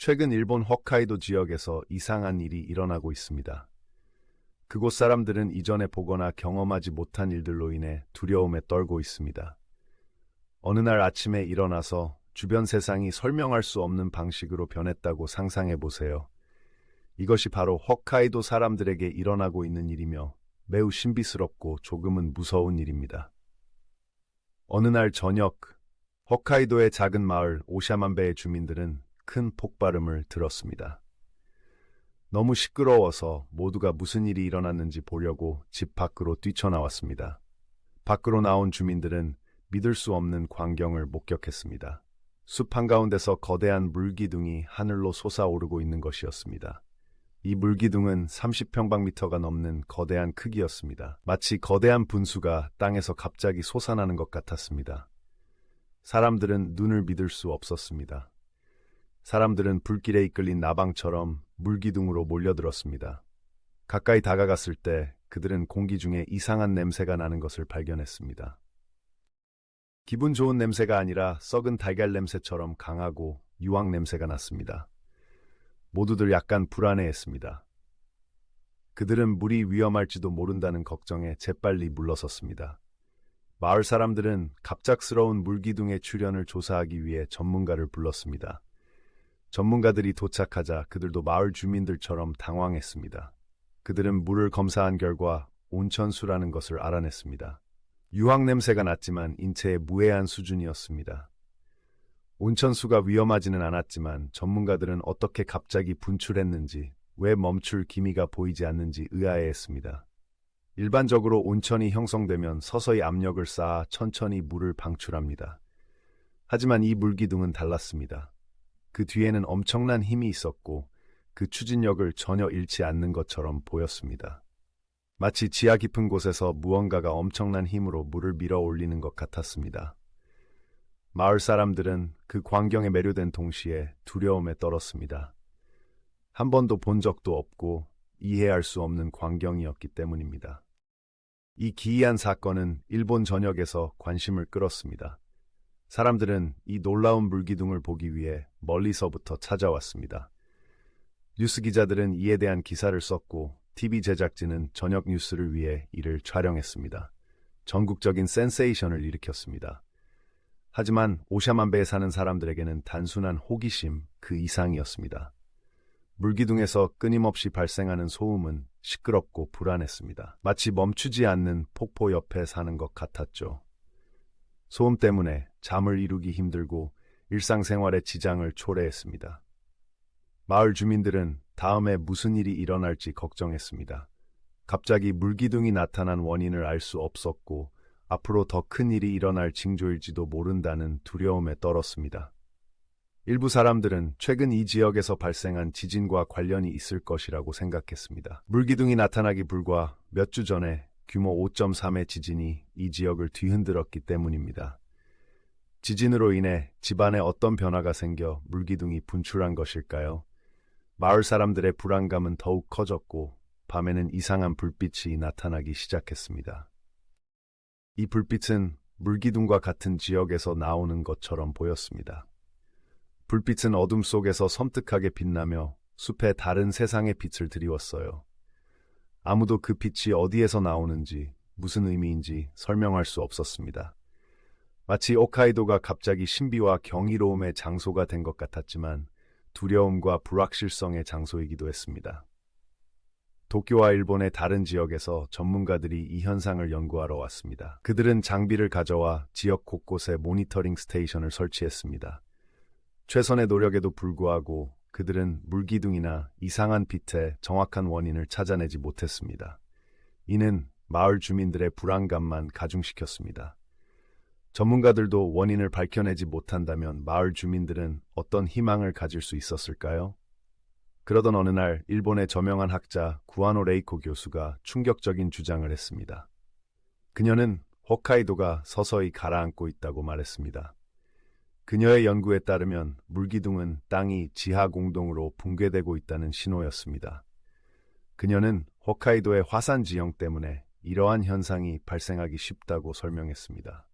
최근 일본 홋카이도 지역에서 이상한 일이 일어나고 있습니다. 그곳 사람들은 이전에 보거나 경험하지 못한 일들로 인해 두려움에 떨고 있습니다. 어느 날 아침에 일어나서 주변 세상이 설명할 수 없는 방식으로 변했다고 상상해 보세요. 이것이 바로 홋카이도 사람들에게 일어나고 있는 일이며 매우 신비스럽고 조금은 무서운 일입니다. 어느 날 저녁, 홋카이도의 작은 마을 오샤만베의 주민들은 큰 폭발음을 들었습니다. 너무 시끄러워서 모두가 무슨 일이 일어났는지 보려고 집 밖으로 뛰쳐나왔습니다. 밖으로 나온 주민들은 믿을 수 없는 광경을 목격했습니다. 숲 한가운데서 거대한 물기둥이 하늘로 솟아오르고 있는 것이었습니다. 이 물기둥은 30평방미터가 넘는 거대한 크기였습니다. 마치 거대한 분수가 땅에서 갑자기 솟아나는 것 같았습니다. 사람들은 눈을 믿을 수 없었습니다. 사람들은 불길에 이끌린 나방처럼 물기둥으로 몰려들었습니다. 가까이 다가갔을 때 그들은 공기 중에 이상한 냄새가 나는 것을 발견했습니다. 기분 좋은 냄새가 아니라 썩은 달걀 냄새처럼 강하고 유황 냄새가 났습니다. 모두들 약간 불안해했습니다. 그들은 물이 위험할지도 모른다는 걱정에 재빨리 물러섰습니다. 마을 사람들은 갑작스러운 물기둥의 출현을 조사하기 위해 전문가를 불렀습니다. 전문가들이 도착하자 그들도 마을 주민들처럼 당황했습니다. 그들은 물을 검사한 결과 온천수라는 것을 알아냈습니다. 유황 냄새가 났지만 인체에 무해한 수준이었습니다. 온천수가 위험하지는 않았지만 전문가들은 어떻게 갑자기 분출했는지, 왜 멈출 기미가 보이지 않는지 의아해했습니다. 일반적으로 온천이 형성되면 서서히 압력을 쌓아 천천히 물을 방출합니다. 하지만 이 물기둥은 달랐습니다. 그 뒤에는 엄청난 힘이 있었고 그 추진력을 전혀 잃지 않는 것처럼 보였습니다. 마치 지하 깊은 곳에서 무언가가 엄청난 힘으로 물을 밀어 올리는 것 같았습니다. 마을 사람들은 그 광경에 매료된 동시에 두려움에 떨었습니다. 한 번도 본 적도 없고 이해할 수 없는 광경이었기 때문입니다. 이 기이한 사건은 일본 전역에서 관심을 끌었습니다. 사람들은 이 놀라운 물기둥을 보기 위해 멀리서부터 찾아왔습니다. 뉴스 기자들은 이에 대한 기사를 썼고 TV 제작진은 저녁 뉴스를 위해 이를 촬영했습니다. 전국적인 센세이션을 일으켰습니다. 하지만 오샤만베에 사는 사람들에게는 단순한 호기심 그 이상이었습니다. 물기둥에서 끊임없이 발생하는 소음은 시끄럽고 불안했습니다. 마치 멈추지 않는 폭포 옆에 사는 것 같았죠. 소음 때문에 잠을 이루기 힘들고 일상생활에 지장을 초래했습니다. 마을 주민들은 다음에 무슨 일이 일어날지 걱정했습니다. 갑자기 물기둥이 나타난 원인을 알 수 없었고 앞으로 더 큰 일이 일어날 징조일지도 모른다는 두려움에 떨었습니다. 일부 사람들은 최근 이 지역에서 발생한 지진과 관련이 있을 것이라고 생각했습니다. 물기둥이 나타나기 불과 몇 주 전에 규모 5.3의 지진이 이 지역을 뒤흔들었기 때문입니다. 지진으로 인해 집안에 어떤 변화가 생겨 물기둥이 분출한 것일까요? 마을 사람들의 불안감은 더욱 커졌고 밤에는 이상한 불빛이 나타나기 시작했습니다. 이 불빛은 물기둥과 같은 지역에서 나오는 것처럼 보였습니다. 불빛은 어둠 속에서 섬뜩하게 빛나며 숲에 다른 세상의 빛을 드리웠어요. 아무도 그 빛이 어디에서 나오는지 무슨 의미인지 설명할 수 없었습니다. 마치 홋카이도가 갑자기 신비와 경이로움의 장소가 된 것 같았지만 두려움과 불확실성의 장소이기도 했습니다. 도쿄와 일본의 다른 지역에서 전문가들이 이 현상을 연구하러 왔습니다. 그들은 장비를 가져와 지역 곳곳에 모니터링 스테이션을 설치했습니다. 최선의 노력에도 불구하고 그들은 물기둥이나 이상한 빛의 정확한 원인을 찾아내지 못했습니다. 이는 마을 주민들의 불안감만 가중시켰습니다. 전문가들도 원인을 밝혀내지 못한다면 마을 주민들은 어떤 희망을 가질 수 있었을까요? 그러던 어느 날 일본의 저명한 학자 구아노 레이코 교수가 충격적인 주장을 했습니다. 그녀는 홋카이도가 서서히 가라앉고 있다고 말했습니다. 그녀의 연구에 따르면 물기둥은 땅이 지하 공동으로 붕괴되고 있다는 신호였습니다. 그녀는 홋카이도의 화산 지형 때문에 이러한 현상이 발생하기 쉽다고 설명했습니다.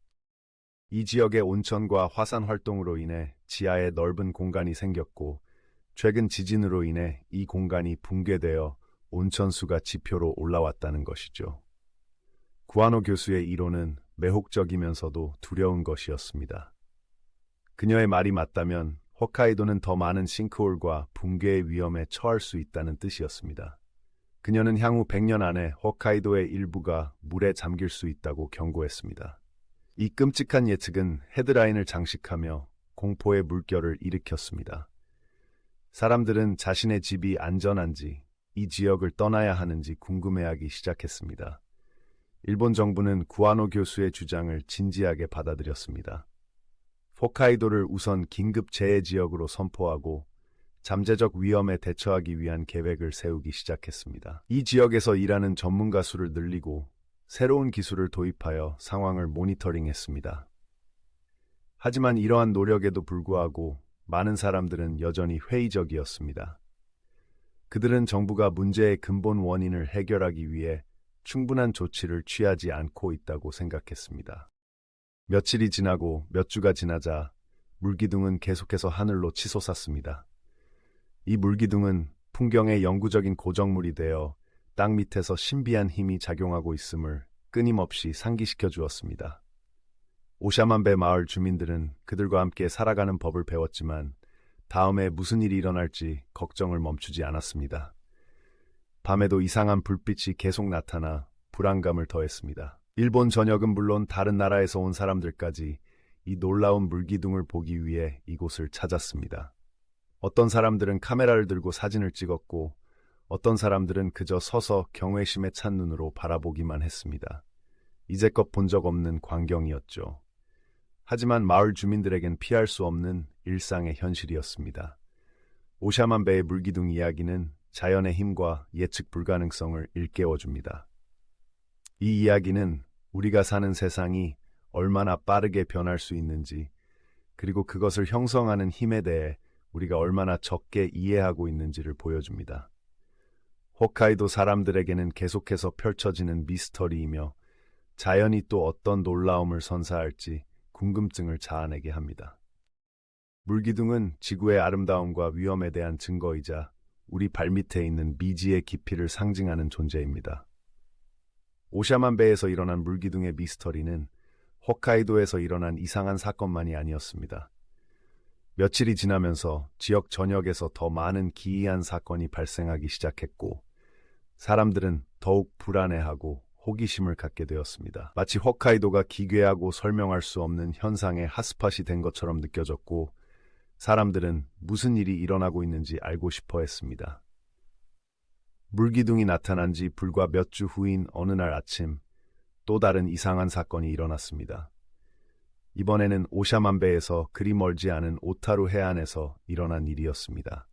이 지역의 온천과 화산 활동으로 인해 지하에 넓은 공간이 생겼고 최근 지진으로 인해 이 공간이 붕괴되어 온천수가 지표로 올라왔다는 것이죠. 구아노 교수의 이론은 매혹적이면서도 두려운 것이었습니다. 그녀의 말이 맞다면 홋카이도는 더 많은 싱크홀과 붕괴의 위험에 처할 수 있다는 뜻이었습니다. 그녀는 향후 100년 안에 홋카이도의 일부가 물에 잠길 수 있다고 경고했습니다. 이 끔찍한 예측은 헤드라인을 장식하며 공포의 물결을 일으켰습니다. 사람들은 자신의 집이 안전한지, 이 지역을 떠나야 하는지 궁금해하기 시작했습니다. 일본 정부는 구아노 교수의 주장을 진지하게 받아들였습니다. 홋카이도를 우선 긴급 재해 지역으로 선포하고 잠재적 위험에 대처하기 위한 계획을 세우기 시작했습니다. 이 지역에서 일하는 전문가 수를 늘리고 새로운 기술을 도입하여 상황을 모니터링했습니다. 하지만 이러한 노력에도 불구하고 많은 사람들은 여전히 회의적이었습니다. 그들은 정부가 문제의 근본 원인을 해결하기 위해 충분한 조치를 취하지 않고 있다고 생각했습니다. 며칠이 지나고 몇 주가 지나자 물기둥은 계속해서 하늘로 치솟았습니다. 이 물기둥은 풍경의 영구적인 고정물이 되어 땅 밑에서 신비한 힘이 작용하고 있음을 끊임없이 상기시켜 주었습니다. 오샤만베 마을 주민들은 그들과 함께 살아가는 법을 배웠지만 다음에 무슨 일이 일어날지 걱정을 멈추지 않았습니다. 밤에도 이상한 불빛이 계속 나타나 불안감을 더했습니다. 일본 전역은 물론 다른 나라에서 온 사람들까지 이 놀라운 물기둥을 보기 위해 이곳을 찾았습니다. 어떤 사람들은 카메라를 들고 사진을 찍었고 어떤 사람들은 그저 서서 경외심에 찬 눈으로 바라보기만 했습니다. 이제껏 본 적 없는 광경이었죠. 하지만 마을 주민들에겐 피할 수 없는 일상의 현실이었습니다. 오샤만베의 물기둥 이야기는 자연의 힘과 예측 불가능성을 일깨워줍니다. 이 이야기는 우리가 사는 세상이 얼마나 빠르게 변할 수 있는지, 그리고 그것을 형성하는 힘에 대해 우리가 얼마나 적게 이해하고 있는지를 보여줍니다. 홋카이도 사람들에게는 계속해서 펼쳐지는 미스터리이며 자연이 또 어떤 놀라움을 선사할지 궁금증을 자아내게 합니다. 물기둥은 지구의 아름다움과 위험에 대한 증거이자 우리 발밑에 있는 미지의 깊이를 상징하는 존재입니다. 오샤만베에서 일어난 물기둥의 미스터리는 홋카이도에서 일어난 이상한 사건만이 아니었습니다. 며칠이 지나면서 지역 전역에서 더 많은 기이한 사건이 발생하기 시작했고 사람들은 더욱 불안해하고 호기심을 갖게 되었습니다. 마치 홋카이도가 기괴하고 설명할 수 없는 현상의 핫스팟이 된 것처럼 느껴졌고 사람들은 무슨 일이 일어나고 있는지 알고 싶어 했습니다. 물기둥이 나타난 지 불과 몇 주 후인 어느 날 아침 또 다른 이상한 사건이 일어났습니다. 이번에는 오샤만베에서 그리 멀지 않은 오타루 해안에서 일어난 일이었습니다.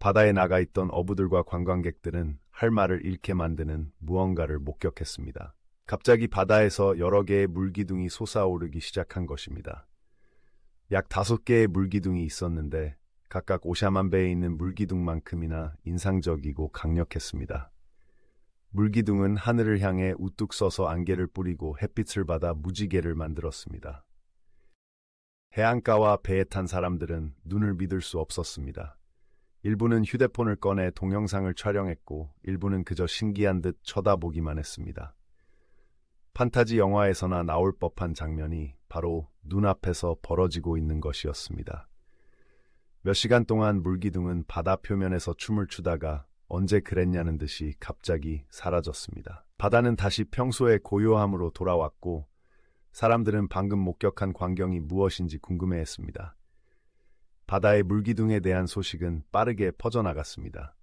바다에 나가 있던 어부들과 관광객들은 할 말을 잃게 만드는 무언가를 목격했습니다. 갑자기 바다에서 여러 개의 물기둥이 솟아오르기 시작한 것입니다. 약 5개의 물기둥이 있었는데 각각 오샤만베에 있는 물기둥만큼이나 인상적이고 강력했습니다. 물기둥은 하늘을 향해 우뚝 서서 안개를 뿌리고 햇빛을 받아 무지개를 만들었습니다. 해안가와 배에 탄 사람들은 눈을 믿을 수 없었습니다. 일부는 휴대폰을 꺼내 동영상을 촬영했고 일부는 그저 신기한 듯 쳐다보기만 했습니다. 판타지 영화에서나 나올 법한 장면이 바로 눈앞에서 벌어지고 있는 것이었습니다. 몇 시간 동안 물기둥은 바다 표면에서 춤을 추다가 언제 그랬냐는 듯이 갑자기 사라졌습니다. 바다는 다시 평소의 고요함으로 돌아왔고 사람들은 방금 목격한 광경이 무엇인지 궁금해했습니다. 바다의 물기둥에 대한 소식은 빠르게 퍼져나갔습니다.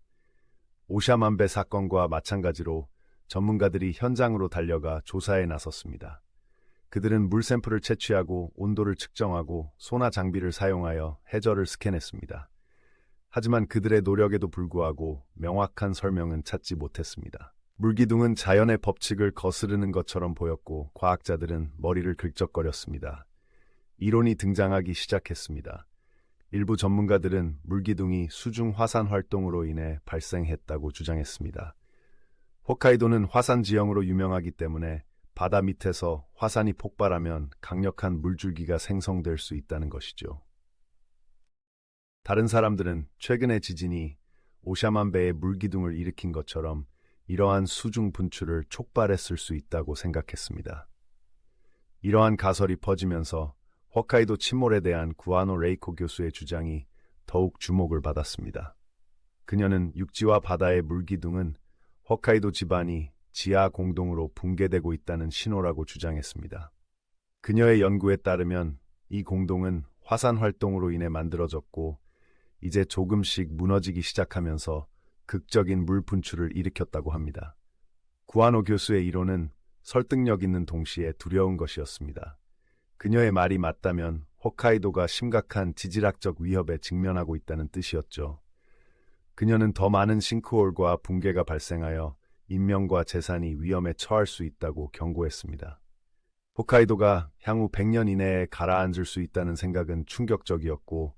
오샤만베 사건과 마찬가지로 전문가들이 현장으로 달려가 조사에 나섰습니다. 그들은 물 샘플을 채취하고 온도를 측정하고 소나 장비를 사용하여 해저를 스캔했습니다. 하지만 그들의 노력에도 불구하고 명확한 설명은 찾지 못했습니다. 물기둥은 자연의 법칙을 거스르는 것처럼 보였고 과학자들은 머리를 긁적거렸습니다. 이론이 등장하기 시작했습니다. 일부 전문가들은 물기둥이 수중 화산 활동으로 인해 발생했다고 주장했습니다. 홋카이도는 화산 지형으로 유명하기 때문에 바다 밑에서 화산이 폭발하면 강력한 물줄기가 생성될 수 있다는 것이죠. 다른 사람들은 최근의 지진이 오샤만배의 물기둥을 일으킨 것처럼 이러한 수중 분출을 촉발했을 수 있다고 생각했습니다. 이러한 가설이 퍼지면서 홋카이도 침몰에 대한 구아노 레이코 교수의 주장이 더욱 주목을 받았습니다. 그녀는 육지와 바다의 물기둥은 홋카이도 지반이 지하 공동으로 붕괴되고 있다는 신호라고 주장했습니다. 그녀의 연구에 따르면 이 공동은 화산 활동으로 인해 만들어졌고 이제 조금씩 무너지기 시작하면서 극적인 물 분출을 일으켰다고 합니다. 구아노 교수의 이론은 설득력 있는 동시에 두려운 것이었습니다. 그녀의 말이 맞다면 홋카이도가 심각한 지질학적 위협에 직면하고 있다는 뜻이었죠. 그녀는 더 많은 싱크홀과 붕괴가 발생하여 인명과 재산이 위험에 처할 수 있다고 경고했습니다. 홋카이도가 향후 100년 이내에 가라앉을 수 있다는 생각은 충격적이었고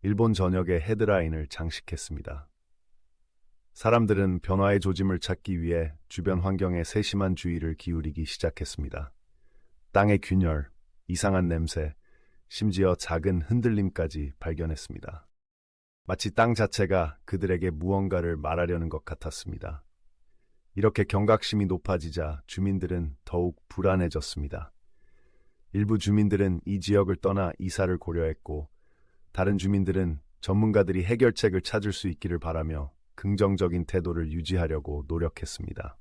일본 전역에 헤드라인을 장식했습니다. 사람들은 변화의 조짐을 찾기 위해 주변 환경에 세심한 주의를 기울이기 시작했습니다. 땅의 균열, 이상한 냄새, 심지어 작은 흔들림까지 발견했습니다. 마치 땅 자체가 그들에게 무언가를 말하려는 것 같았습니다. 이렇게 경각심이 높아지자 주민들은 더욱 불안해졌습니다. 일부 주민들은 이 지역을 떠나 이사를 고려했고 다른 주민들은 전문가들이 해결책을 찾을 수 있기를 바라며 긍정적인 태도를 유지하려고 노력했습니다.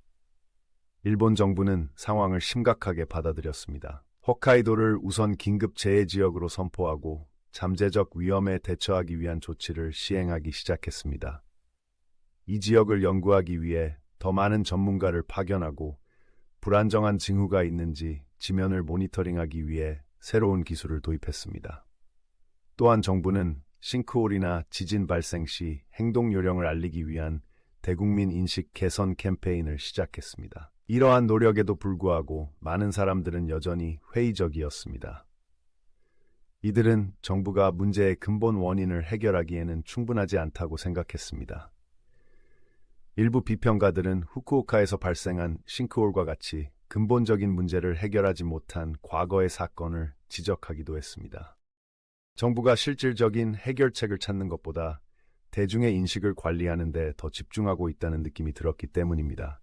일본 정부는 상황을 심각하게 받아들였습니다. 홋카이도를 우선 긴급 재해 지역으로 선포하고 잠재적 위험에 대처하기 위한 조치를 시행하기 시작했습니다. 이 지역을 연구하기 위해 더 많은 전문가를 파견하고 불안정한 징후가 있는지 지면을 모니터링하기 위해 새로운 기술을 도입했습니다. 또한 정부는 싱크홀이나 지진 발생 시 행동 요령을 알리기 위한 대국민 인식 개선 캠페인을 시작했습니다. 이러한 노력에도 불구하고 많은 사람들은 여전히 회의적이었습니다. 이들은 정부가 문제의 근본 원인을 해결하기에는 충분하지 않다고 생각했습니다. 일부 비평가들은 후쿠오카에서 발생한 싱크홀과 같이 근본적인 문제를 해결하지 못한 과거의 사건을 지적하기도 했습니다. 정부가 실질적인 해결책을 찾는 것보다 대중의 인식을 관리하는 데 더 집중하고 있다는 느낌이 들었기 때문입니다.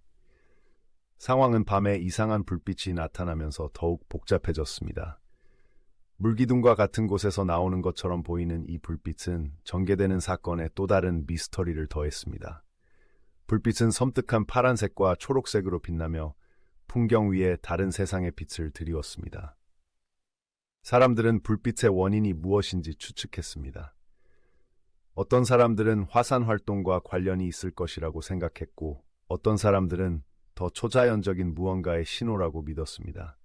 상황은 밤에 이상한 불빛이 나타나면서 더욱 복잡해졌습니다. 물기둥과 같은 곳에서 나오는 것처럼 보이는 이 불빛은 전개되는 사건에 또 다른 미스터리를 더했습니다. 불빛은 섬뜩한 파란색과 초록색으로 빛나며 풍경 위에 다른 세상의 빛을 드리웠습니다. 사람들은 불빛의 원인이 무엇인지 추측했습니다. 어떤 사람들은 화산 활동과 관련이 있을 것이라고 생각했고, 어떤 사람들은 더 초자연적인 무언가의 신호라고 믿었습니다.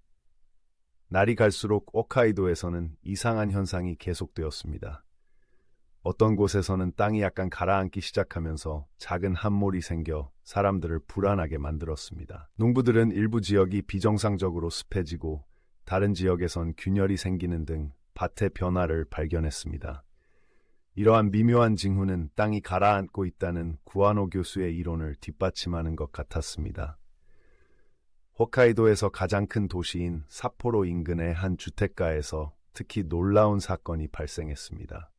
날이 갈수록 홋카이도에서는 이상한 현상이 계속되었습니다. 어떤 곳에서는 땅이 약간 가라앉기 시작하면서 작은 함몰이 생겨 사람들을 불안하게 만들었습니다. 농부들은 일부 지역이 비정상적으로 습해지고 다른 지역에선 균열이 생기는 등 밭의 변화를 발견했습니다. 이러한 미묘한 징후는 땅이 가라앉고 있다는 구아노 교수의 이론을 뒷받침하는 것 같았습니다. 홋카이도에서 가장 큰 도시인 삿포로 인근의 한 주택가에서 특히 놀라운 사건이 발생했습니다.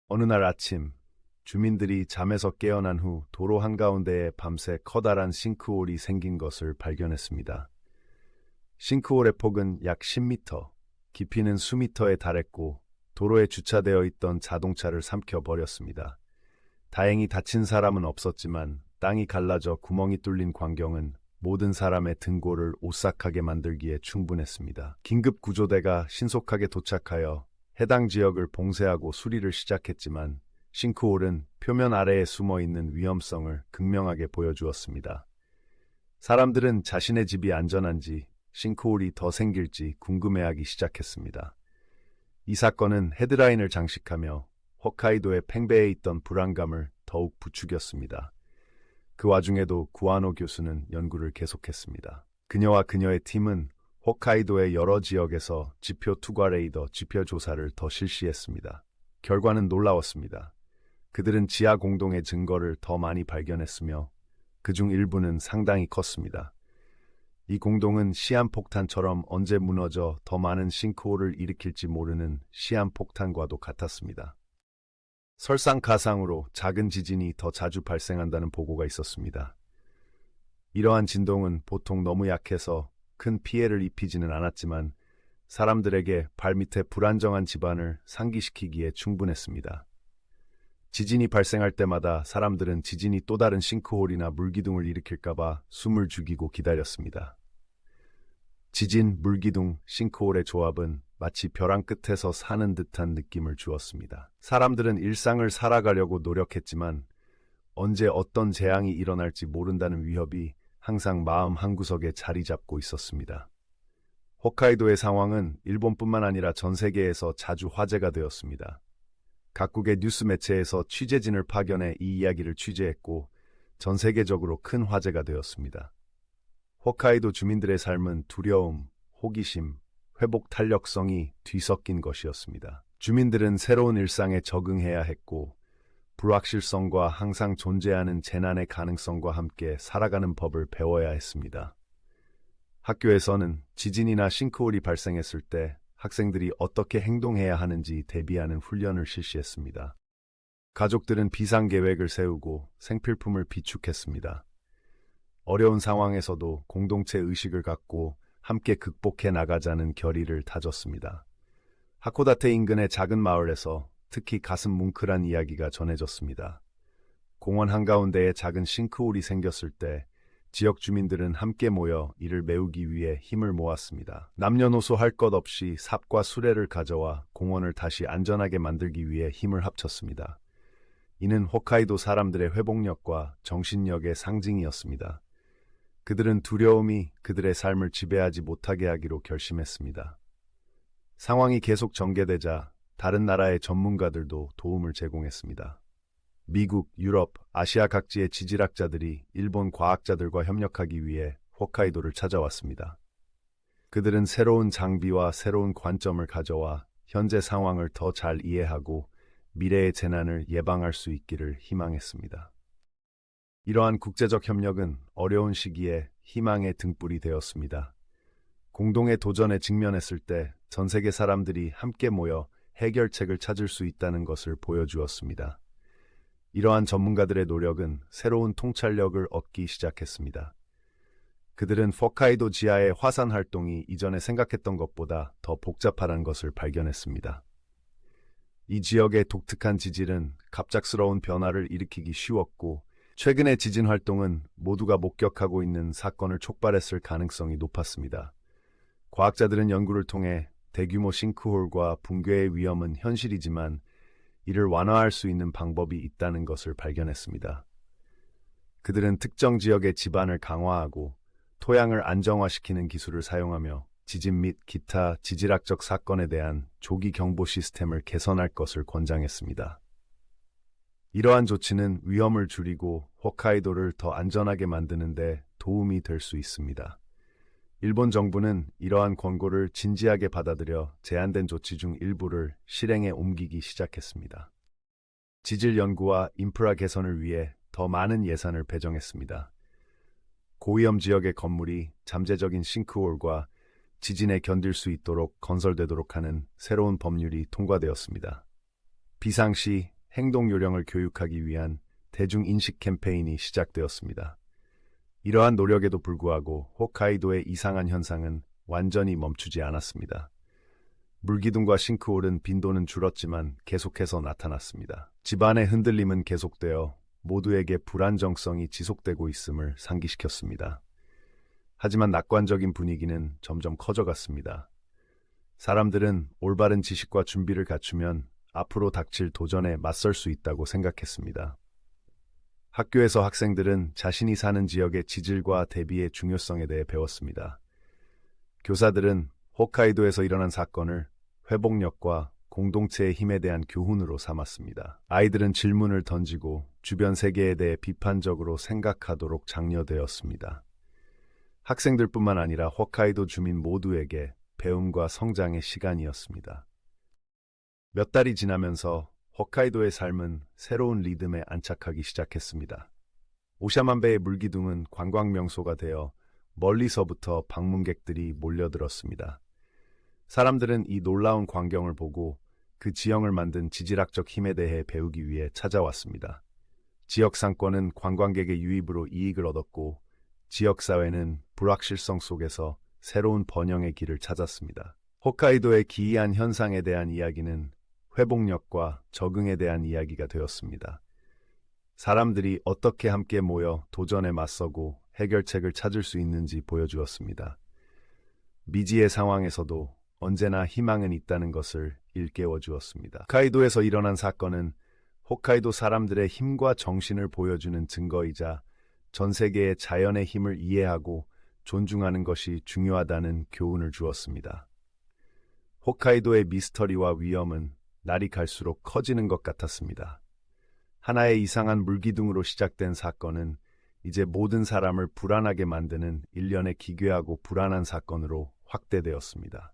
어느 날 아침, 주민들이 잠에서 깨어난 후 도로 한가운데에 밤새 커다란 싱크홀이 생긴 것을 발견했습니다. 싱크홀의 폭은 약 10m, 깊이는 수미터에 달했고 도로에 주차되어 있던 자동차를 삼켜버렸습니다. 다행히 다친 사람은 없었지만 땅이 갈라져 구멍이 뚫린 광경은 모든 사람의 등골을 오싹하게 만들기에 충분했습니다. 긴급 구조대가 신속하게 도착하여 해당 지역을 봉쇄하고 수리를 시작했지만 싱크홀은 표면 아래에 숨어있는 위험성을 극명하게 보여주었습니다. 사람들은 자신의 집이 안전한지 싱크홀이 더 생길지 궁금해하기 시작했습니다. 이 사건은 헤드라인을 장식하며 홋카이도의 팽배해 있던 불안감을 더욱 부추겼습니다. 그 와중에도 구아노 교수는 연구를 계속했습니다. 그녀와 그녀의 팀은 홋카이도의 여러 지역에서 지표 투과 레이더 지표 조사를 더 실시했습니다. 결과는 놀라웠습니다. 그들은 지하 공동의 증거를 더 많이 발견했으며 그중 일부는 상당히 컸습니다. 이 공동은 시한폭탄처럼 언제 무너져 더 많은 싱크홀을 일으킬지 모르는 시한폭탄과도 같았습니다. 설상가상으로 작은 지진이 더 자주 발생한다는 보고가 있었습니다. 이러한 진동은 보통 너무 약해서 큰 피해를 입히지는 않았지만 사람들에게 발밑에 불안정한 집안을 상기시키기에 충분했습니다. 지진이 발생할 때마다 사람들은 지진이 또 다른 싱크홀이나 물기둥을 일으킬까봐 숨을 죽이고 기다렸습니다. 지진, 물기둥, 싱크홀의 조합은 마치 벼랑 끝에서 사는 듯한 느낌을 주었습니다. 사람들은 일상을 살아가려고 노력했지만 언제 어떤 재앙이 일어날지 모른다는 위협이 항상 마음 한구석에 자리 잡고 있었습니다. 홋카이도의 상황은 일본뿐만 아니라 전 세계에서 자주 화제가 되었습니다. 각국의 뉴스 매체에서 취재진을 파견해 이 이야기를 취재했고 전 세계적으로 큰 화제가 되었습니다. 홋카이도 주민들의 삶은 두려움, 호기심, 회복 탄력성이 뒤섞인 것이었습니다. 주민들은 새로운 일상에 적응해야 했고 불확실성과 항상 존재하는 재난의 가능성과 함께 살아가는 법을 배워야 했습니다. 학교에서는 지진이나 싱크홀이 발생했을 때 학생들이 어떻게 행동해야 하는지 대비하는 훈련을 실시했습니다. 가족들은 비상계획을 세우고 생필품을 비축했습니다. 어려운 상황에서도 공동체 의식을 갖고 함께 극복해 나가자는 결의를 다졌습니다. 하코다테 인근의 작은 마을에서 특히 가슴 뭉클한 이야기가 전해졌습니다. 공원 한가운데에 작은 싱크홀이 생겼을 때 지역 주민들은 함께 모여 이를 메우기 위해 힘을 모았습니다. 남녀노소 할 것 없이 삽과 수레를 가져와 공원을 다시 안전하게 만들기 위해 힘을 합쳤습니다. 이는 홋카이도 사람들의 회복력과 정신력의 상징이었습니다. 그들은 두려움이 그들의 삶을 지배하지 못하게 하기로 결심했습니다. 상황이 계속 전개되자 다른 나라의 전문가들도 도움을 제공했습니다. 미국, 유럽, 아시아 각지의 지질학자들이 일본 과학자들과 협력하기 위해 홋카이도를 찾아왔습니다. 그들은 새로운 장비와 새로운 관점을 가져와 현재 상황을 더 잘 이해하고 미래의 재난을 예방할 수 있기를 희망했습니다. 이러한 국제적 협력은 어려운 시기에 희망의 등불이 되었습니다. 공동의 도전에 직면했을 때 전 세계 사람들이 함께 모여 해결책을 찾을 수 있다는 것을 보여주었습니다. 이러한 전문가들의 노력은 새로운 통찰력을 얻기 시작했습니다. 그들은 홋카이도 지하의 화산 활동이 이전에 생각했던 것보다 더 복잡하다는 것을 발견했습니다. 이 지역의 독특한 지질은 갑작스러운 변화를 일으키기 쉬웠고 최근의 지진 활동은 모두가 목격하고 있는 사건을 촉발했을 가능성이 높았습니다. 과학자들은 연구를 통해 대규모 싱크홀과 붕괴의 위험은 현실이지만 이를 완화할 수 있는 방법이 있다는 것을 발견했습니다. 그들은 특정 지역의 지반을 강화하고 토양을 안정화시키는 기술을 사용하며 지진 및 기타 지질학적 사건에 대한 조기 경보 시스템을 개선할 것을 권장했습니다. 이러한 조치는 위험을 줄이고 홋카이도를 더 안전하게 만드는 데 도움이 될 수 있습니다. 일본 정부는 이러한 권고를 진지하게 받아들여 제안된 조치 중 일부를 실행에 옮기기 시작했습니다. 지질 연구와 인프라 개선을 위해 더 많은 예산을 배정했습니다. 고위험 지역의 건물이 잠재적인 싱크홀과 지진에 견딜 수 있도록 건설되도록 하는 새로운 법률이 통과되었습니다. 비상시 행동 요령을 교육하기 위한 대중인식 캠페인이 시작되었습니다. 이러한 노력에도 불구하고 홋카이도의 이상한 현상은 완전히 멈추지 않았습니다. 물기둥과 싱크홀은 빈도는 줄었지만 계속해서 나타났습니다. 집안의 흔들림은 계속되어 모두에게 불안정성이 지속되고 있음을 상기시켰습니다. 하지만 낙관적인 분위기는 점점 커져갔습니다. 사람들은 올바른 지식과 준비를 갖추면 앞으로 닥칠 도전에 맞설 수 있다고 생각했습니다. 학교에서 학생들은 자신이 사는 지역의 지질과 대비의 중요성에 대해 배웠습니다. 교사들은 홋카이도에서 일어난 사건을 회복력과 공동체의 힘에 대한 교훈으로 삼았습니다. 아이들은 질문을 던지고 주변 세계에 대해 비판적으로 생각하도록 장려되었습니다. 학생들뿐만 아니라 홋카이도 주민 모두에게 배움과 성장의 시간이었습니다. 몇 달이 지나면서 홋카이도의 삶은 새로운 리듬에 안착하기 시작했습니다. 오샤만베의 물기둥은 관광 명소가 되어 멀리서부터 방문객들이 몰려들었습니다. 사람들은 이 놀라운 광경을 보고 그 지형을 만든 지질학적 힘에 대해 배우기 위해 찾아왔습니다. 지역 상권은 관광객의 유입으로 이익을 얻었고 지역사회는 불확실성 속에서 새로운 번영의 길을 찾았습니다. 홋카이도의 기이한 현상에 대한 이야기는 회복력과 적응에 대한 이야기가 되었습니다. 사람들이 어떻게 함께 모여 도전에 맞서고 해결책을 찾을 수 있는지 보여주었습니다. 미지의 상황에서도 언제나 희망은 있다는 것을 일깨워 주었습니다. 홋카이도에서 일어난 사건은 홋카이도 사람들의 힘과 정신을 보여주는 증거이자 전 세계의 자연의 힘을 이해하고 존중하는 것이 중요하다는 교훈을 주었습니다. 홋카이도의 미스터리와 위험은 날이 갈수록 커지는 것 같았습니다. 하나의 이상한 물기둥으로 시작된 사건은 이제 모든 사람을 불안하게 만드는 일련의 기괴하고 불안한 사건으로 확대되었습니다.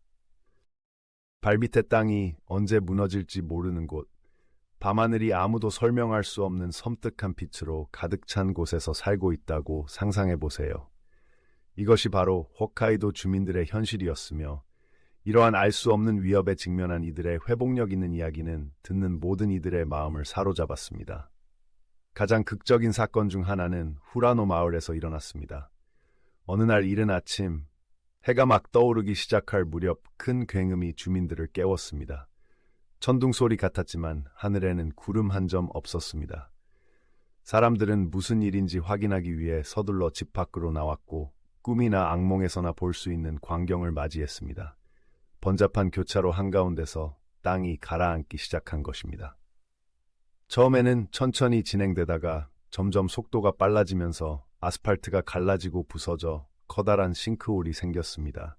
발밑의 땅이 언제 무너질지 모르는 곳, 밤하늘이 아무도 설명할 수 없는 섬뜩한 빛으로 가득 찬 곳에서 살고 있다고 상상해 보세요. 이것이 바로 홋카이도 주민들의 현실이었으며 이러한 알 수 없는 위협에 직면한 이들의 회복력 있는 이야기는 듣는 모든 이들의 마음을 사로잡았습니다. 가장 극적인 사건 중 하나는 후라노 마을에서 일어났습니다. 어느 날 이른 아침, 해가 막 떠오르기 시작할 무렵 큰 굉음이 주민들을 깨웠습니다. 천둥 소리 같았지만 하늘에는 구름 한 점 없었습니다. 사람들은 무슨 일인지 확인하기 위해 서둘러 집 밖으로 나왔고 꿈이나 악몽에서나 볼 수 있는 광경을 맞이했습니다. 번잡한 교차로 한가운데서 땅이 가라앉기 시작한 것입니다. 처음에는 천천히 진행되다가 점점 속도가 빨라지면서 아스팔트가 갈라지고 부서져 커다란 싱크홀이 생겼습니다.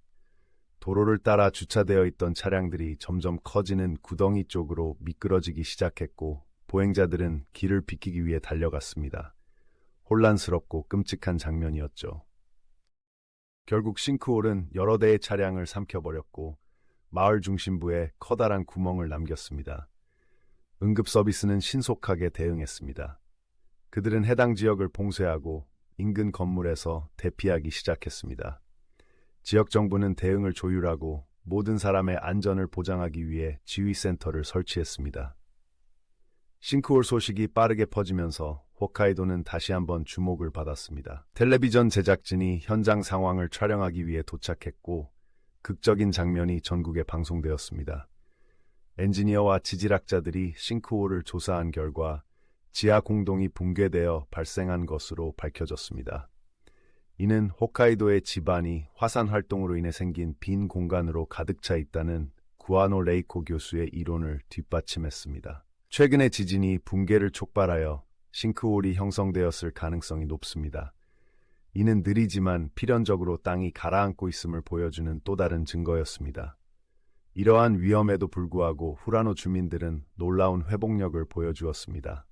도로를 따라 주차되어 있던 차량들이 점점 커지는 구덩이 쪽으로 미끄러지기 시작했고 보행자들은 길을 비키기 위해 달려갔습니다. 혼란스럽고 끔찍한 장면이었죠. 결국 싱크홀은 여러 대의 차량을 삼켜버렸고 마을 중심부에 커다란 구멍을 남겼습니다. 응급 서비스는 신속하게 대응했습니다. 그들은 해당 지역을 봉쇄하고 인근 건물에서 대피하기 시작했습니다. 지역 정부는 대응을 조율하고 모든 사람의 안전을 보장하기 위해 지휘센터를 설치했습니다. 싱크홀 소식이 빠르게 퍼지면서 홋카이도는 다시 한번 주목을 받았습니다. 텔레비전 제작진이 현장 상황을 촬영하기 위해 도착했고 극적인 장면이 전국에 방송되었습니다. 엔지니어와 지질학자들이 싱크홀을 조사한 결과 지하 공동이 붕괴되어 발생한 것으로 밝혀졌습니다. 이는 홋카이도의 지반이 화산 활동으로 인해 생긴 빈 공간으로 가득 차 있다는 구아노 레이코 교수의 이론을 뒷받침했습니다. 최근의 지진이 붕괴를 촉발하여 싱크홀이 형성되었을 가능성이 높습니다. 이는 느리지만 필연적으로 땅이 가라앉고 있음을 보여주는 또 다른 증거였습니다. 이러한 위험에도 불구하고 후라노 주민들은 놀라운 회복력을 보여주었습니다.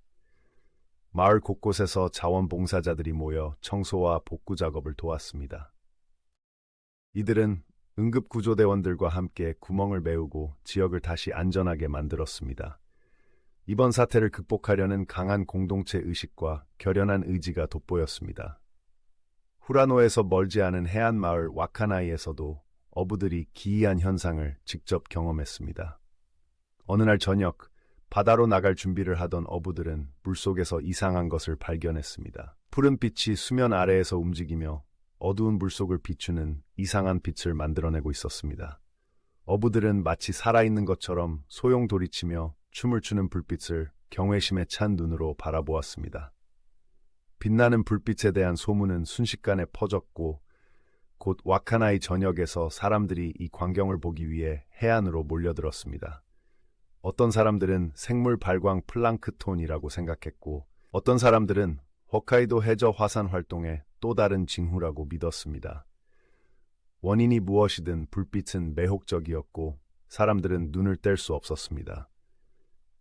마을 곳곳에서 자원봉사자들이 모여 청소와 복구 작업을 도왔습니다. 이들은 응급구조대원들과 함께 구멍을 메우고 지역을 다시 안전하게 만들었습니다. 이번 사태를 극복하려는 강한 공동체 의식과 결연한 의지가 돋보였습니다. 후라노에서 멀지 않은 해안 마을 와카나이에서도 어부들이 기이한 현상을 직접 경험했습니다. 어느 날 저녁, 바다로 나갈 준비를 하던 어부들은 물속에서 이상한 것을 발견했습니다. 푸른 빛이 수면 아래에서 움직이며 어두운 물속을 비추는 이상한 빛을 만들어내고 있었습니다. 어부들은 마치 살아있는 것처럼 소용돌이치며 춤을 추는 불빛을 경외심에 찬 눈으로 바라보았습니다. 빛나는 불빛에 대한 소문은 순식간에 퍼졌고 곧 와카나이 전역에서 사람들이 이 광경을 보기 위해 해안으로 몰려들었습니다. 어떤 사람들은 생물 발광 플랑크톤이라고 생각했고 어떤 사람들은 홋카이도 해저 화산 활동의 또 다른 징후라고 믿었습니다. 원인이 무엇이든 불빛은 매혹적이었고 사람들은 눈을 뗄 수 없었습니다.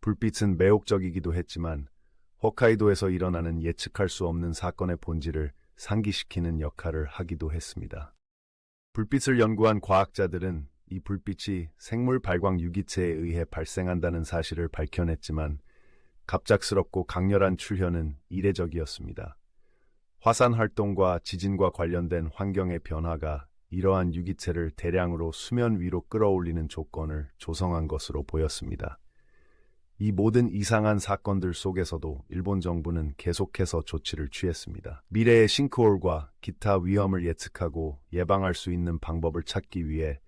불빛은 매혹적이기도 했지만 홋카이도에서 일어나는 예측할 수 없는 사건의 본질을 상기시키는 역할을 하기도 했습니다. 불빛을 연구한 과학자들은 이 불빛이 생물 발광 유기체에 의해 발생한다는 사실을 밝혀냈지만 갑작스럽고 강렬한 출현은 이례적이었습니다. 화산 활동과 지진과 관련된 환경의 변화가 이러한 유기체를 대량으로 수면 위로 끌어올리는 조건을 조성한 것으로 보였습니다. 이 모든 이상한 사건들 속에서도 일본 정부는 계속해서 조치를 취했습니다. 미래의 싱크홀과 기타 위험을 예측하고 예방할 수 있는 방법을 찾기 위해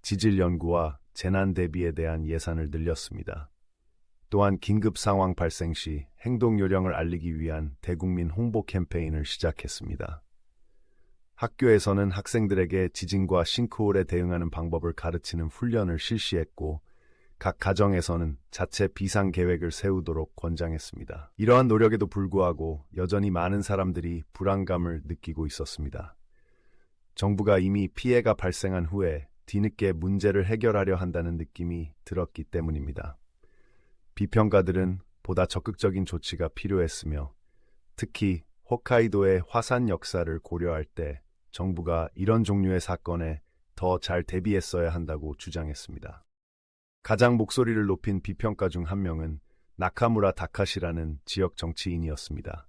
지질 연구와 재난 대비에 대한 예산을 늘렸습니다. 또한 긴급 상황 발생 시 행동 요령을 알리기 위한 대국민 홍보 캠페인을 시작했습니다. 학교에서는 학생들에게 지진과 싱크홀에 대응하는 방법을 가르치는 훈련을 실시했고, 각 가정에서는 자체 비상 계획을 세우도록 권장했습니다. 이러한 노력에도 불구하고 여전히 많은 사람들이 불안감을 느끼고 있었습니다. 정부가 이미 피해가 발생한 후에 뒤늦게 문제를 해결하려 한다는 느낌이 들었기 때문입니다. 비평가들은 보다 적극적인 조치가 필요했으며, 특히 홋카이도의 화산 역사를 고려할 때 정부가 이런 종류의 사건에 더 잘 대비했어야 한다고 주장했습니다. 가장 목소리를 높인 비평가 중 한 명은 나카무라 다카시라는 지역 정치인이었습니다.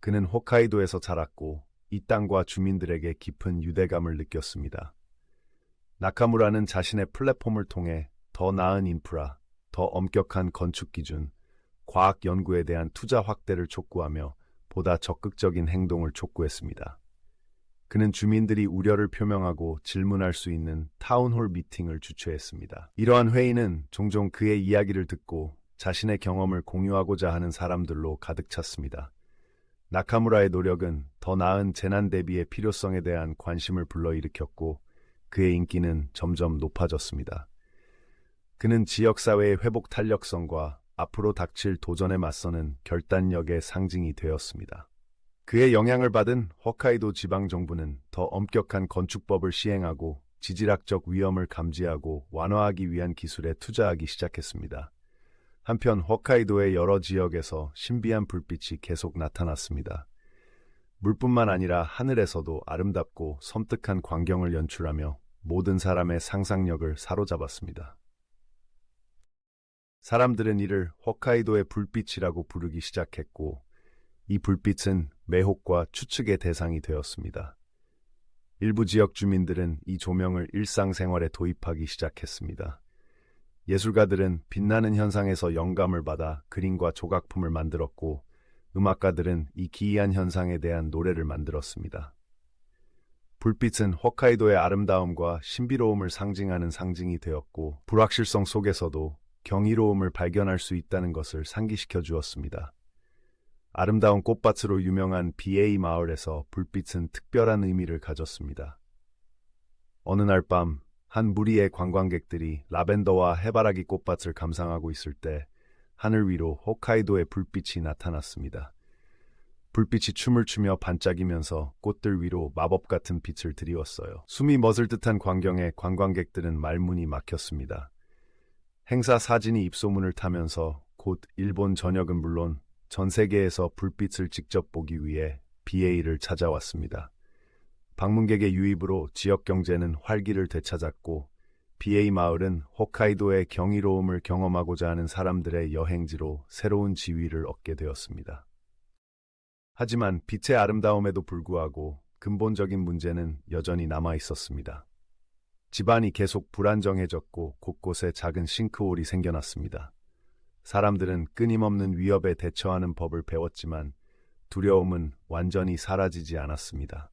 그는 홋카이도에서 자랐고 이 땅과 주민들에게 깊은 유대감을 느꼈습니다. 나카무라는 자신의 플랫폼을 통해 더 나은 인프라, 더 엄격한 건축 기준, 과학 연구에 대한 투자 확대를 촉구하며 보다 적극적인 행동을 촉구했습니다. 그는 주민들이 우려를 표명하고 질문할 수 있는 타운홀 미팅을 주최했습니다. 이러한 회의는 종종 그의 이야기를 듣고 자신의 경험을 공유하고자 하는 사람들로 가득 찼습니다. 나카무라의 노력은 더 나은 재난 대비의 필요성에 대한 관심을 불러일으켰고, 그의 인기는 점점 높아졌습니다. 그는 지역사회의 회복 탄력성과 앞으로 닥칠 도전에 맞서는 결단력의 상징이 되었습니다. 그의 영향을 받은 홋카이도 지방정부는 더 엄격한 건축법을 시행하고 지질학적 위험을 감지하고 완화하기 위한 기술에 투자하기 시작했습니다. 한편 홋카이도의 여러 지역에서 신비한 불빛이 계속 나타났습니다. 물뿐만 아니라 하늘에서도 아름답고 섬뜩한 광경을 연출하며 모든 사람의 상상력을 사로잡았습니다. 사람들은 이를 홋카이도의 불빛이라고 부르기 시작했고, 이 불빛은 매혹과 추측의 대상이 되었습니다. 일부 지역 주민들은 이 조명을 일상생활에 도입하기 시작했습니다. 예술가들은 빛나는 현상에서 영감을 받아 그림과 조각품을 만들었고, 음악가들은 이 기이한 현상에 대한 노래를 만들었습니다. 불빛은 홋카이도의 아름다움과 신비로움을 상징하는 상징이 되었고, 불확실성 속에서도 경이로움을 발견할 수 있다는 것을 상기시켜 주었습니다. 아름다운 꽃밭으로 유명한 BA 마을에서 불빛은 특별한 의미를 가졌습니다. 어느 날 밤, 한 무리의 관광객들이 라벤더와 해바라기 꽃밭을 감상하고 있을 때 하늘 위로 홋카이도의 불빛이 나타났습니다. 불빛이 춤을 추며 반짝이면서 꽃들 위로 마법 같은 빛을 드리웠어요. 숨이 멎을 듯한 광경에 관광객들은 말문이 막혔습니다. 행사 사진이 입소문을 타면서 곧 일본 전역은 물론 전 세계에서 불빛을 직접 보기 위해 BA를 찾아왔습니다. 방문객의 유입으로 지역 경제는 활기를 되찾았고, BA 마을은 홋카이도의 경이로움을 경험하고자 하는 사람들의 여행지로 새로운 지위를 얻게 되었습니다. 하지만 빛의 아름다움에도 불구하고 근본적인 문제는 여전히 남아 있었습니다. 집안이 계속 불안정해졌고 곳곳에 작은 싱크홀이 생겨났습니다. 사람들은 끊임없는 위협에 대처하는 법을 배웠지만 두려움은 완전히 사라지지 않았습니다.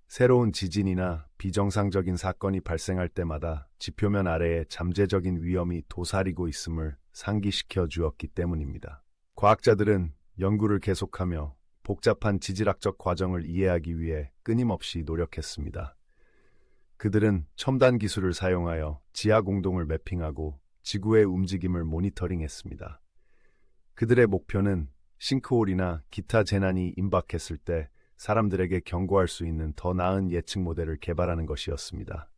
새로운 지진이나 비정상적인 사건이 발생할 때마다 지표면 아래에 잠재적인 위험이 도사리고 있음을 상기시켜 주었기 때문입니다. 과학자들은 연구를 계속하며 복잡한 지질학적 과정을 이해하기 위해 끊임없이 노력했습니다. 그들은 첨단 기술을 사용하여 지하 공동을 매핑하고 지구의 움직임을 모니터링했습니다. 그들의 목표는 싱크홀이나 기타 재난이 임박했을 때 사람들에게 경고할 수 있는 더 나은 예측 모델을 개발하는 것이었습니다.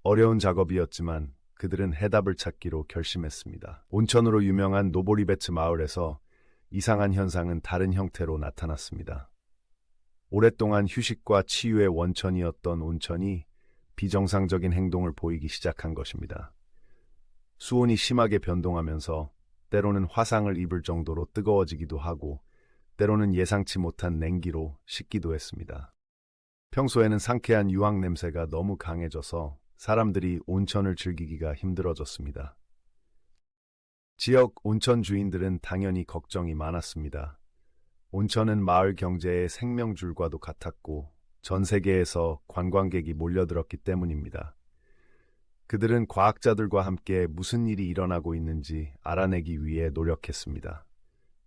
어려운 작업이었지만 그들은 해답을 찾기로 결심했습니다. 온천으로 유명한 노보리베츠 마을에서 이상한 현상은 다른 형태로 나타났습니다. 오랫동안 휴식과 치유의 원천이었던 온천이 비정상적인 행동을 보이기 시작한 것입니다. 수온이 심하게 변동하면서 때로는 화상을 입을 정도로 뜨거워지기도 하고, 때로는 예상치 못한 냉기로 식기도 했습니다. 평소에는 상쾌한 유황 냄새가 너무 강해져서 사람들이 온천을 즐기기가 힘들어졌습니다. 지역 온천 주인들은 당연히 걱정이 많았습니다. 온천은 마을 경제의 생명줄과도 같았고 전 세계에서 관광객이 몰려들었기 때문입니다. 그들은 과학자들과 함께 무슨 일이 일어나고 있는지 알아내기 위해 노력했습니다.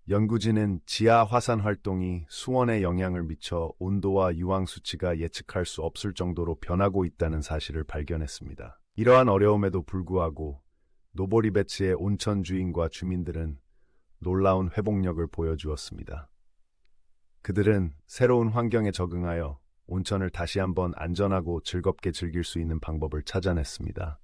연구진은 지하 화산 활동이 수온에 영향을 미쳐 온도와 유황 수치가 예측할 수 없을 정도로 변하고 있다는 사실을 발견했습니다. 이러한 어려움에도 불구하고 노보리베츠의 온천 주인과 주민들은 놀라운 회복력을 보여주었습니다. 그들은 새로운 환경에 적응하여 온천을 다시 한번 안전하고 즐겁게 즐길 수 있는 방법을 찾아냈습니다.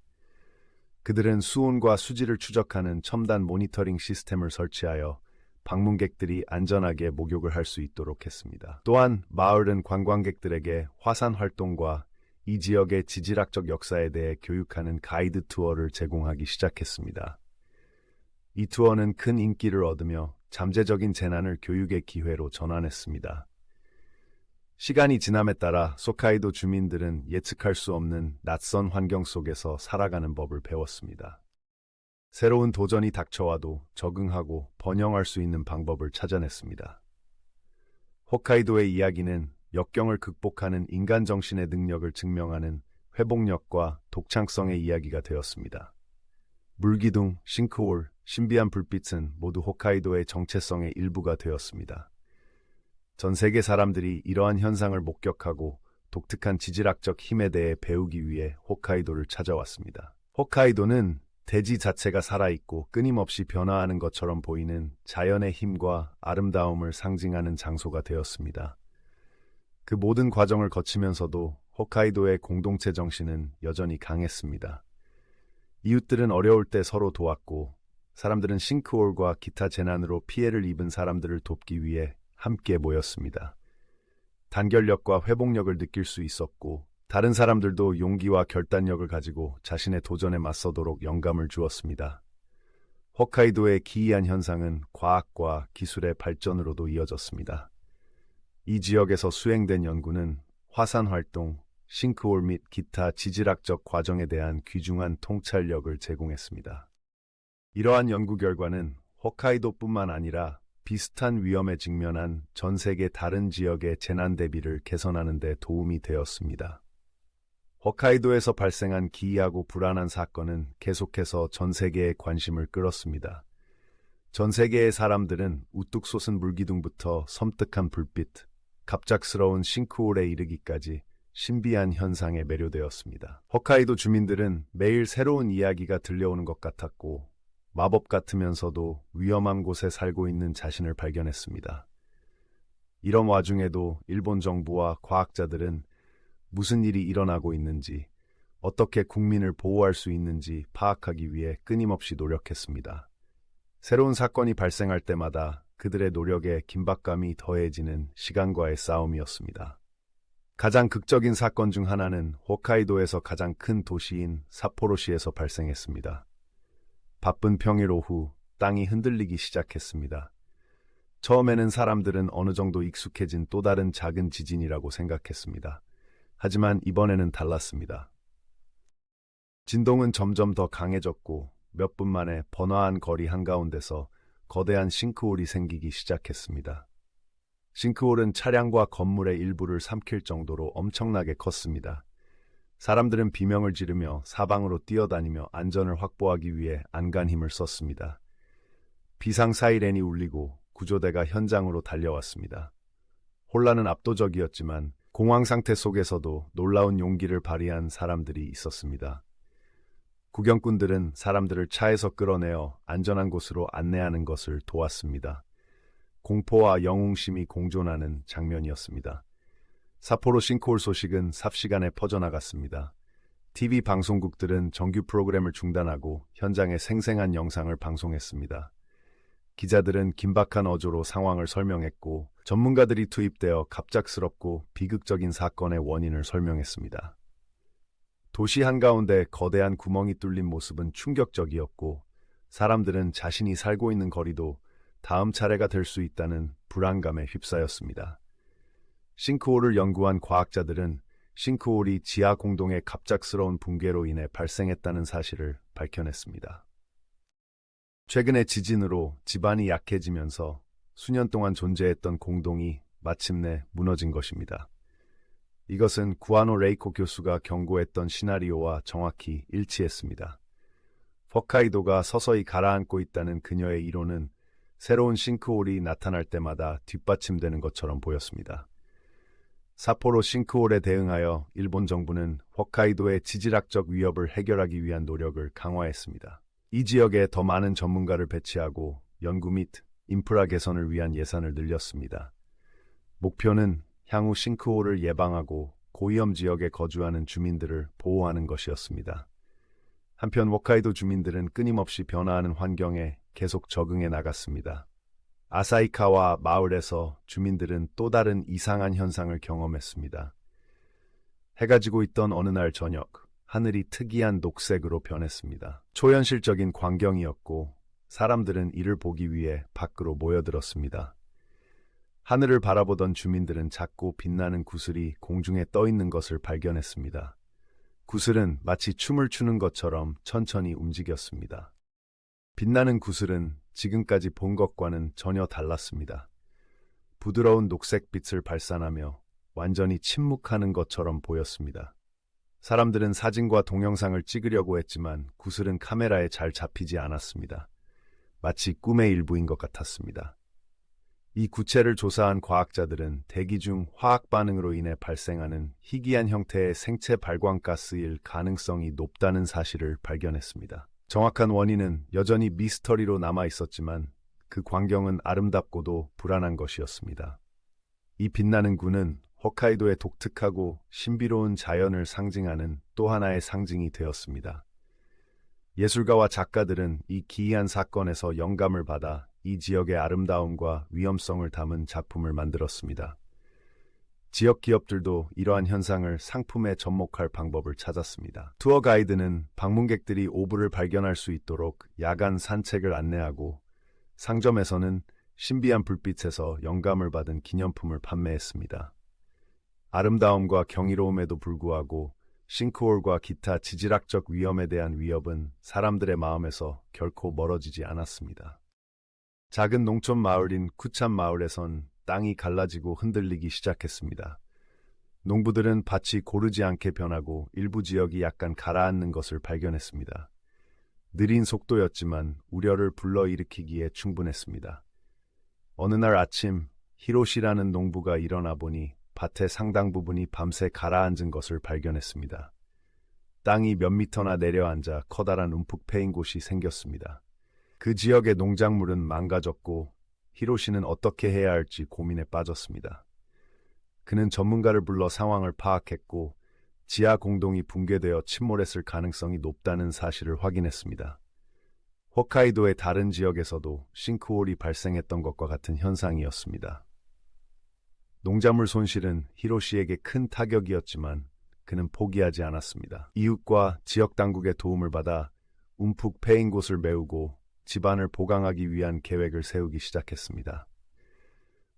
그들은 수온과 수질을 추적하는 첨단 모니터링 시스템을 설치하여 방문객들이 안전하게 목욕을 할 수 있도록 했습니다. 또한 마을은 관광객들에게 화산 활동과 이 지역의 지질학적 역사에 대해 교육하는 가이드 투어를 제공하기 시작했습니다. 이 투어는 큰 인기를 얻으며 잠재적인 재난을 교육의 기회로 전환했습니다. 시간이 지남에 따라 홋카이도 주민들은 예측할 수 없는 낯선 환경 속에서 살아가는 법을 배웠습니다. 새로운 도전이 닥쳐와도 적응하고 번영할 수 있는 방법을 찾아냈습니다. 홋카이도의 이야기는 역경을 극복하는 인간 정신의 능력을 증명하는 회복력과 독창성의 이야기가 되었습니다. 물기둥, 싱크홀, 신비한 불빛은 모두 홋카이도의 정체성의 일부가 되었습니다. 전 세계 사람들이 이러한 현상을 목격하고 독특한 지질학적 힘에 대해 배우기 위해 홋카이도를 찾아왔습니다. 홋카이도는 대지 자체가 살아있고 끊임없이 변화하는 것처럼 보이는 자연의 힘과 아름다움을 상징하는 장소가 되었습니다. 그 모든 과정을 거치면서도 홋카이도의 공동체 정신은 여전히 강했습니다. 이웃들은 어려울 때 서로 도왔고 사람들은 싱크홀과 기타 재난으로 피해를 입은 사람들을 돕기 위해 함께 모였습니다. 단결력과 회복력을 느낄 수 있었고 다른 사람들도 용기와 결단력을 가지고 자신의 도전에 맞서도록 영감을 주었습니다. 홋카이도의 기이한 현상은 과학과 기술의 발전으로도 이어졌습니다. 이 지역에서 수행된 연구는 화산 활동, 싱크홀 및 기타 지질학적 과정에 대한 귀중한 통찰력을 제공했습니다. 이러한 연구 결과는 홋카이도뿐만 아니라 비슷한 위험에 직면한 전 세계 다른 지역의 재난 대비를 개선하는 데 도움이 되었습니다. 홋카이도에서 발생한 기이하고 불안한 사건은 계속해서 전 세계의 관심을 끌었습니다. 전 세계의 사람들은 우뚝 솟은 물기둥부터 섬뜩한 불빛, 갑작스러운 싱크홀에 이르기까지 신비한 현상에 매료되었습니다. 홋카이도 주민들은 매일 새로운 이야기가 들려오는 것 같았고 마법 같으면서도 위험한 곳에 살고 있는 자신을 발견했습니다. 이런 와중에도 일본 정부와 과학자들은 무슨 일이 일어나고 있는지, 어떻게 국민을 보호할 수 있는지 파악하기 위해 끊임없이 노력했습니다. 새로운 사건이 발생할 때마다 그들의 노력에 긴박감이 더해지는 시간과의 싸움이었습니다. 가장 극적인 사건 중 하나는 홋카이도에서 가장 큰 도시인 삿포로시에서 발생했습니다. 바쁜 평일 오후 땅이 흔들리기 시작했습니다. 처음에는 사람들은 어느 정도 익숙해진 또 다른 작은 지진이라고 생각했습니다. 하지만 이번에는 달랐습니다. 진동은 점점 더 강해졌고 몇 분 만에 번화한 거리 한가운데서 거대한 싱크홀이 생기기 시작했습니다. 싱크홀은 차량과 건물의 일부를 삼킬 정도로 엄청나게 컸습니다. 사람들은 비명을 지르며 사방으로 뛰어다니며 안전을 확보하기 위해 안간 힘을 썼습니다. 비상 사이렌이 울리고 구조대가 현장으로 달려왔습니다. 혼란은 압도적이었지만 공황 상태 속에서도 놀라운 용기를 발휘한 사람들이 있었습니다. 구경꾼들은 사람들을 차에서 끌어내어 안전한 곳으로 안내하는 것을 도왔습니다. 공포와 영웅심이 공존하는 장면이었습니다. 삿포로 싱크홀 소식은 삽시간에 퍼져나갔습니다. TV 방송국들은 정규 프로그램을 중단하고 현장의 생생한 영상을 방송했습니다. 기자들은 긴박한 어조로 상황을 설명했고 전문가들이 투입되어 갑작스럽고 비극적인 사건의 원인을 설명했습니다. 도시 한가운데 거대한 구멍이 뚫린 모습은 충격적이었고 사람들은 자신이 살고 있는 거리도 다음 차례가 될 수 있다는 불안감에 휩싸였습니다. 싱크홀을 연구한 과학자들은 싱크홀이 지하 공동의 갑작스러운 붕괴로 인해 발생했다는 사실을 밝혀냈습니다. 최근의 지진으로 지반이 약해지면서 수년 동안 존재했던 공동이 마침내 무너진 것입니다. 이것은 구아노 레이코 교수가 경고했던 시나리오와 정확히 일치했습니다. 홋카이도가 서서히 가라앉고 있다는 그녀의 이론은 새로운 싱크홀이 나타날 때마다 뒷받침되는 것처럼 보였습니다. 삿포로 싱크홀에 대응하여 일본 정부는 홋카이도의 지질학적 위협을 해결하기 위한 노력을 강화했습니다. 이 지역에 더 많은 전문가를 배치하고 연구 및 인프라 개선을 위한 예산을 늘렸습니다. 목표는 향후 싱크홀을 예방하고 고위험 지역에 거주하는 주민들을 보호하는 것이었습니다. 한편 홋카이도 주민들은 끊임없이 변화하는 환경에 계속 적응해 나갔습니다. 아사히카와 마을에서 주민들은 또 다른 이상한 현상을 경험했습니다. 해가 지고 있던 어느 날 저녁, 하늘이 특이한 녹색으로 변했습니다. 초현실적인 광경이었고 사람들은 이를 보기 위해 밖으로 모여들었습니다. 하늘을 바라보던 주민들은 작고 빛나는 구슬이 공중에 떠 있는 것을 발견했습니다. 구슬은 마치 춤을 추는 것처럼 천천히 움직였습니다. 빛나는 구슬은 지금까지 본 것과는 전혀 달랐습니다. 부드러운 녹색빛을 발산하며 완전히 침묵하는 것처럼 보였습니다. 사람들은 사진과 동영상을 찍으려고 했지만 구슬은 카메라에 잘 잡히지 않았습니다. 마치 꿈의 일부인 것 같았습니다. 이 구체를 조사한 과학자들은 대기 중 화학 반응으로 인해 발생하는 희귀한 형태의 생체 발광가스일 가능성이 높다는 사실을 발견했습니다. 정확한 원인은 여전히 미스터리로 남아 있었지만 그 광경은 아름답고도 불안한 것이었습니다. 이 빛나는 구는 홋카이도의 독특하고 신비로운 자연을 상징하는 또 하나의 상징이 되었습니다. 예술가와 작가들은 이 기이한 사건에서 영감을 받아 이 지역의 아름다움과 위험성을 담은 작품을 만들었습니다. 지역 기업들도 이러한 현상을 상품에 접목할 방법을 찾았습니다. 투어 가이드는 방문객들이 오브를 발견할 수 있도록 야간 산책을 안내하고 상점에서는 신비한 불빛에서 영감을 받은 기념품을 판매했습니다. 아름다움과 경이로움에도 불구하고 싱크홀과 기타 지질학적 위험에 대한 위협은 사람들의 마음에서 결코 멀어지지 않았습니다. 작은 농촌 마을인 쿠찬 마을에선 땅이 갈라지고 흔들리기 시작했습니다. 농부들은 밭이 고르지 않게 변하고 일부 지역이 약간 가라앉는 것을 발견했습니다. 느린 속도였지만 우려를 불러일으키기에 충분했습니다. 어느 날 아침 히로시라는 농부가 일어나 보니 밭의 상당 부분이 밤새 가라앉은 것을 발견했습니다. 땅이 몇 미터나 내려앉아 커다란 움푹 패인 곳이 생겼습니다. 그 지역의 농작물은 망가졌고 히로시는 어떻게 해야 할지 고민에 빠졌습니다. 그는 전문가를 불러 상황을 파악했고 지하 공동이 붕괴되어 침몰했을 가능성이 높다는 사실을 확인했습니다. 홋카이도의 다른 지역에서도 싱크홀이 발생했던 것과 같은 현상이었습니다. 농작물 손실은 히로시에게 큰 타격이었지만 그는 포기하지 않았습니다. 이웃과 지역 당국의 도움을 받아 움푹 패인 곳을 메우고 집안을 보강하기 위한 계획을 세우기 시작했습니다.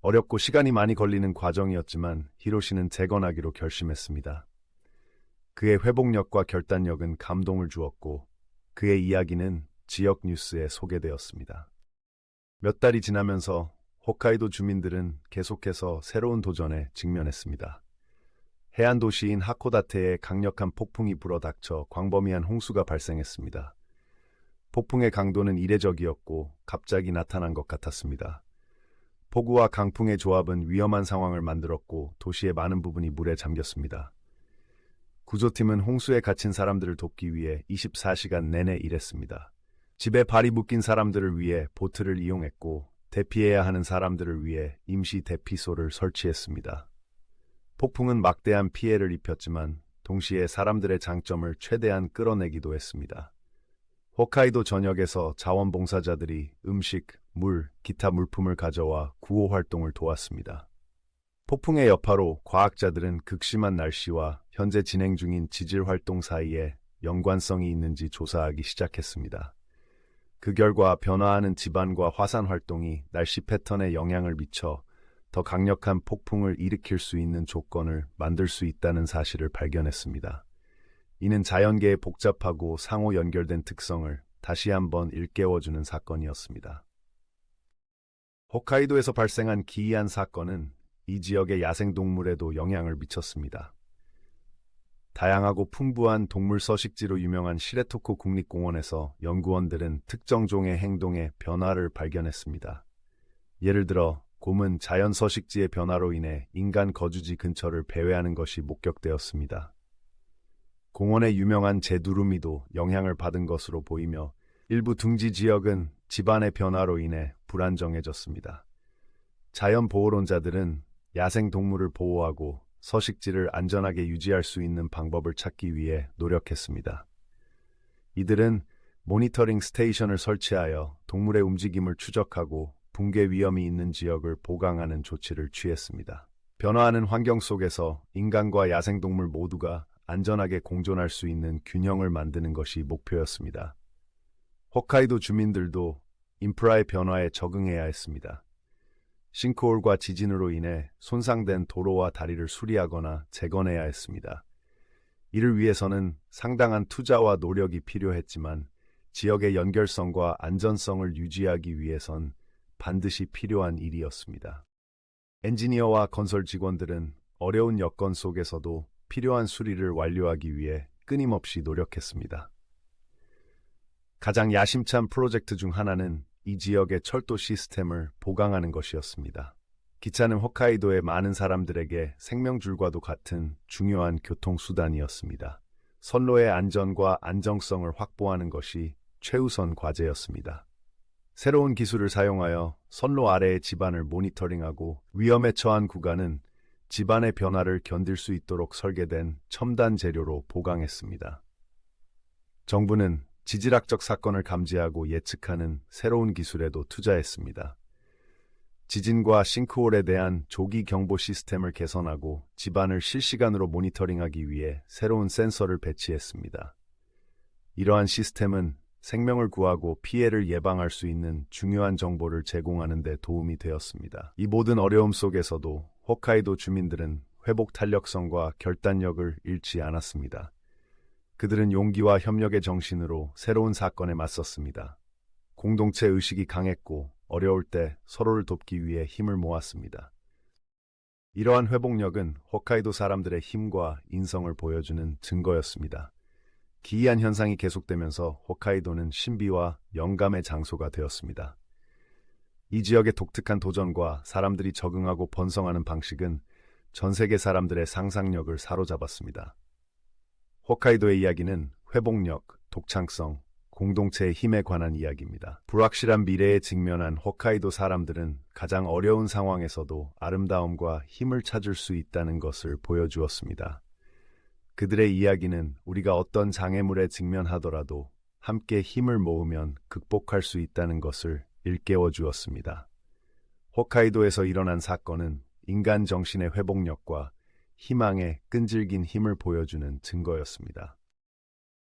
어렵고 시간이 많이 걸리는 과정이었지만 히로시는 재건하기로 결심했습니다. 그의 회복력과 결단력은 감동을 주었고 그의 이야기는 지역 뉴스에 소개되었습니다. 몇 달이 지나면서 홋카이도 주민들은 계속해서 새로운 도전에 직면했습니다. 해안 도시인 하코다테에 강력한 폭풍이 불어닥쳐 광범위한 홍수가 발생했습니다. 폭풍의 강도는 이례적이었고 갑자기 나타난 것 같았습니다. 폭우와 강풍의 조합은 위험한 상황을 만들었고 도시의 많은 부분이 물에 잠겼습니다. 구조팀은 홍수에 갇힌 사람들을 돕기 위해 24시간 내내 일했습니다. 집에 발이 묶인 사람들을 위해 보트를 이용했고 대피해야 하는 사람들을 위해 임시 대피소를 설치했습니다. 폭풍은 막대한 피해를 입혔지만 동시에 사람들의 장점을 최대한 끌어내기도 했습니다. 홋카이도 전역에서 자원봉사자들이 음식, 물, 기타 물품을 가져와 구호 활동을 도왔습니다. 폭풍의 여파로 과학자들은 극심한 날씨와 현재 진행 중인 지질 활동 사이에 연관성이 있는지 조사하기 시작했습니다. 그 결과 변화하는 지반과 화산 활동이 날씨 패턴에 영향을 미쳐 더 강력한 폭풍을 일으킬 수 있는 조건을 만들 수 있다는 사실을 발견했습니다. 이는 자연계의 복잡하고 상호 연결된 특성을 다시 한번 일깨워주는 사건이었습니다. 홋카이도에서 발생한 기이한 사건은 이 지역의 야생동물에도 영향을 미쳤습니다. 다양하고 풍부한 동물 서식지로 유명한 시레토쿠 국립공원에서 연구원들은 특정 종의 행동에 변화를 발견했습니다. 예를 들어 곰은 자연 서식지의 변화로 인해 인간 거주지 근처를 배회하는 것이 목격되었습니다. 공원의 유명한 제두루미도 영향을 받은 것으로 보이며 일부 둥지 지역은 집안의 변화로 인해 불안정해졌습니다. 자연보호론자들은 야생동물을 보호하고 서식지를 안전하게 유지할 수 있는 방법을 찾기 위해 노력했습니다. 이들은 모니터링 스테이션을 설치하여 동물의 움직임을 추적하고 붕괴 위험이 있는 지역을 보강하는 조치를 취했습니다. 변화하는 환경 속에서 인간과 야생동물 모두가 안전하게 공존할 수 있는 균형을 만드는 것이 목표였습니다. 홋카이도 주민들도 인프라의 변화에 적응해야 했습니다. 싱크홀과 지진으로 인해 손상된 도로와 다리를 수리하거나 재건해야 했습니다. 이를 위해서는 상당한 투자와 노력이 필요했지만 지역의 연결성과 안전성을 유지하기 위해선 반드시 필요한 일이었습니다. 엔지니어와 건설 직원들은 어려운 여건 속에서도 필요한 수리를 완료하기 위해 끊임없이 노력했습니다. 가장 야심찬 프로젝트 중 하나는 이 지역의 철도 시스템을 보강하는 것이었습니다. 기차는 홋카이도의 많은 사람들에게 생명줄과도 같은 중요한 교통수단이었습니다. 선로의 안전과 안정성을 확보하는 것이 최우선 과제였습니다. 새로운 기술을 사용하여 선로 아래의 집안을 모니터링하고 위험에 처한 구간은 집안의 변화를 견딜 수 있도록 설계된 첨단 재료로 보강했습니다. 정부는 지질학적 사건을 감지하고 예측하는 새로운 기술에도 투자했습니다. 지진과 싱크홀에 대한 조기 경보 시스템을 개선하고 집안을 실시간으로 모니터링하기 위해 새로운 센서를 배치했습니다. 이러한 시스템은 생명을 구하고 피해를 예방할 수 있는 중요한 정보를 제공하는 데 도움이 되었습니다. 이 모든 어려움 속에서도 홋카이도 주민들은 회복 탄력성과 결단력을 잃지 않았습니다. 그들은 용기와 협력의 정신으로 새로운 사건에 맞섰습니다. 공동체 의식이 강했고 어려울 때 서로를 돕기 위해 힘을 모았습니다. 이러한 회복력은 홋카이도 사람들의 힘과 인성을 보여주는 증거였습니다. 기이한 현상이 계속되면서 홋카이도는 신비와 영감의 장소가 되었습니다. 이 지역의 독특한 도전과 사람들이 적응하고 번성하는 방식은 전 세계 사람들의 상상력을 사로잡았습니다. 홋카이도의 이야기는 회복력, 독창성, 공동체의 힘에 관한 이야기입니다. 불확실한 미래에 직면한 홋카이도 사람들은 가장 어려운 상황에서도 아름다움과 힘을 찾을 수 있다는 것을 보여주었습니다. 그들의 이야기는 우리가 어떤 장애물에 직면하더라도 함께 힘을 모으면 극복할 수 있다는 것을 일깨워 주었습니다. 홋카이도에서 일어난 사건은 인간 정신의 회복력과 희망의 끈질긴 힘을 보여주는 증거였습니다.